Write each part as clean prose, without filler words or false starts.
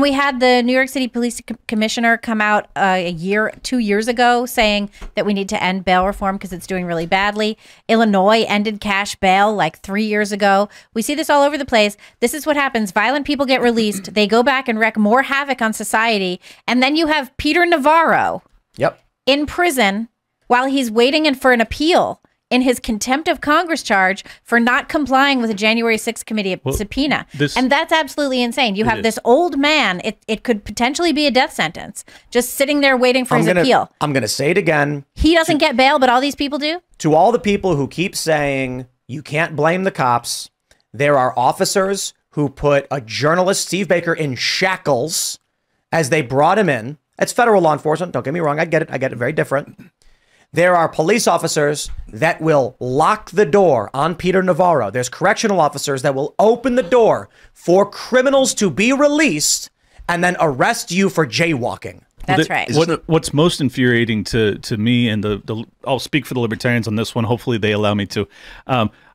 we had the New York City Police Commissioner come out 2 years ago saying that we need to end bail reform because it's doing really badly. Illinois ended cash bail like 3 years ago. We see this all over the place. This is what happens. Violent people get released. They go back and wreak more havoc on society. And then you have Peter Navarro in prison while he's waiting for an appeal in his contempt of Congress charge for not complying with a January 6th committee subpoena. And that's absolutely insane. You have this old man. It could potentially be a death sentence, just sitting there waiting for his appeal. I'm going to say it again. He doesn't get bail, but all these people do? To all the people who keep saying you can't blame the cops, there are officers who put a journalist, Steve Baker, in shackles as they brought him in. It's federal law enforcement. Don't get me wrong. I get it. I get it. Very different. There are police officers that will lock the door on Peter Navarro. There's correctional officers that will open the door for criminals to be released and then arrest you for jaywalking. That's right. What's most infuriating to me, and I'll speak for the libertarians on this one. Hopefully they allow me to.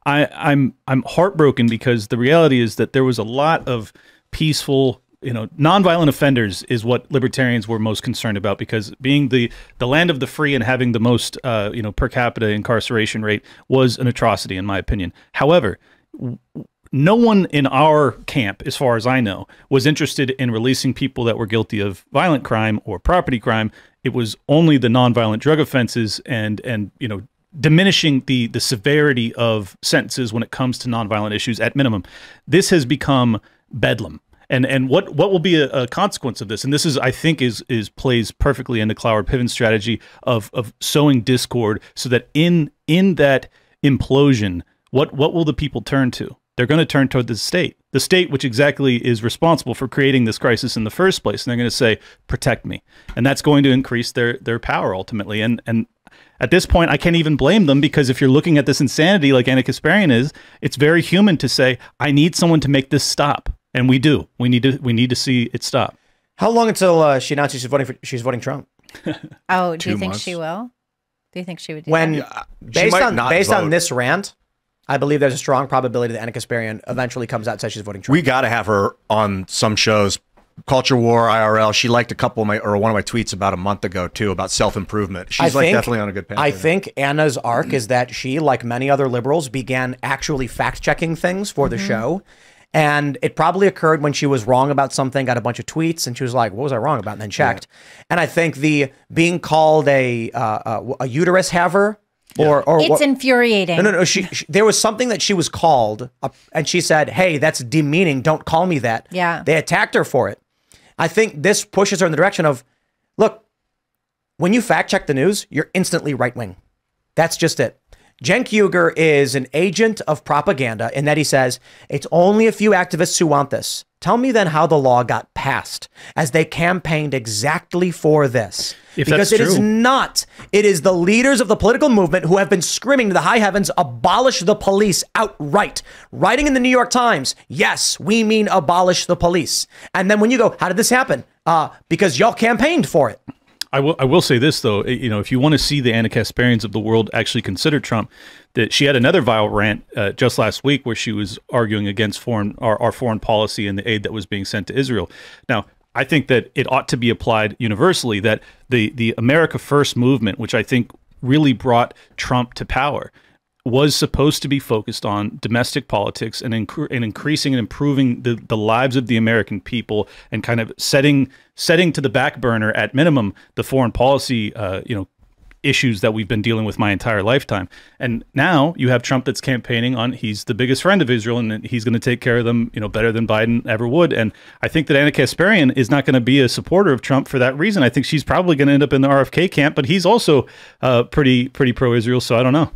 I'm heartbroken because the reality is that there was a lot of peaceful, nonviolent offenders is what libertarians were most concerned about, because being the land of the free and having the most per capita incarceration rate was an atrocity in my opinion. However, no one in our camp, as far as I know, was interested in releasing people that were guilty of violent crime or property crime. It was only the nonviolent drug offenses and diminishing the severity of sentences when it comes to nonviolent issues at minimum. This has become bedlam. And what will be a consequence of this? And this is, I think, plays perfectly into Cloward Piven's strategy of sowing discord, so that in that implosion, what will the people turn to? They're going to turn toward the state which exactly is responsible for creating this crisis in the first place. And they're going to say, protect me. And that's going to increase their power ultimately. And at this point, I can't even blame them, because if you're looking at this insanity like Anna Kasparian is, it's very human to say, I need someone to make this stop. And we do. We need to see it stop. How long until she announces she's voting Trump? Oh, do you think she will? Do you think she would do that? Yeah, based on this rant, I believe there's a strong probability that Anna Kasparian eventually comes out and says she's voting Trump. We got to have her on some shows. Culture War, IRL. She liked one of my tweets about a month ago too, about self-improvement. She's definitely on a good path. I think Anna's arc is that she, like many other liberals, began actually fact-checking things for the show. And it probably occurred when she was wrong about something, got a bunch of tweets, and she was like, what was I wrong about? And then checked. Yeah. And I think the being called a uterus haver, it's infuriating. No. There was something that she was called, and she said, hey, that's demeaning. Don't call me that. Yeah. They attacked her for it. I think this pushes her in the direction of, look, when you fact check the news, you're instantly right-wing. That's just it. Cenk Uygur is an agent of propaganda in that he says, it's only a few activists who want this. Tell me then how the law got passed, as they campaigned exactly for this. Because it is not. It is the leaders of the political movement who have been screaming to the high heavens, abolish the police outright. Writing in the New York Times, yes, we mean abolish the police. And then when you go, how did this happen? Because y'all campaigned for it. I will say this, though, if you want to see the Anna Kasparians of the world actually consider Trump, that she had another vile rant just last week where she was arguing against our foreign policy and the aid that was being sent to Israel. Now, I think that it ought to be applied universally, that the America First movement, which I think really brought Trump to power, was supposed to be focused on domestic politics and increasing and improving the lives of the American people, and kind of setting to the back burner at minimum the foreign policy issues that we've been dealing with my entire lifetime. And now you have Trump that's campaigning on he's the biggest friend of Israel and he's going to take care of them better than Biden ever would. And I think that Anna Kasparian is not going to be a supporter of Trump for that reason. I think she's probably going to end up in the RFK camp, but he's also pretty pro-Israel, so I don't know.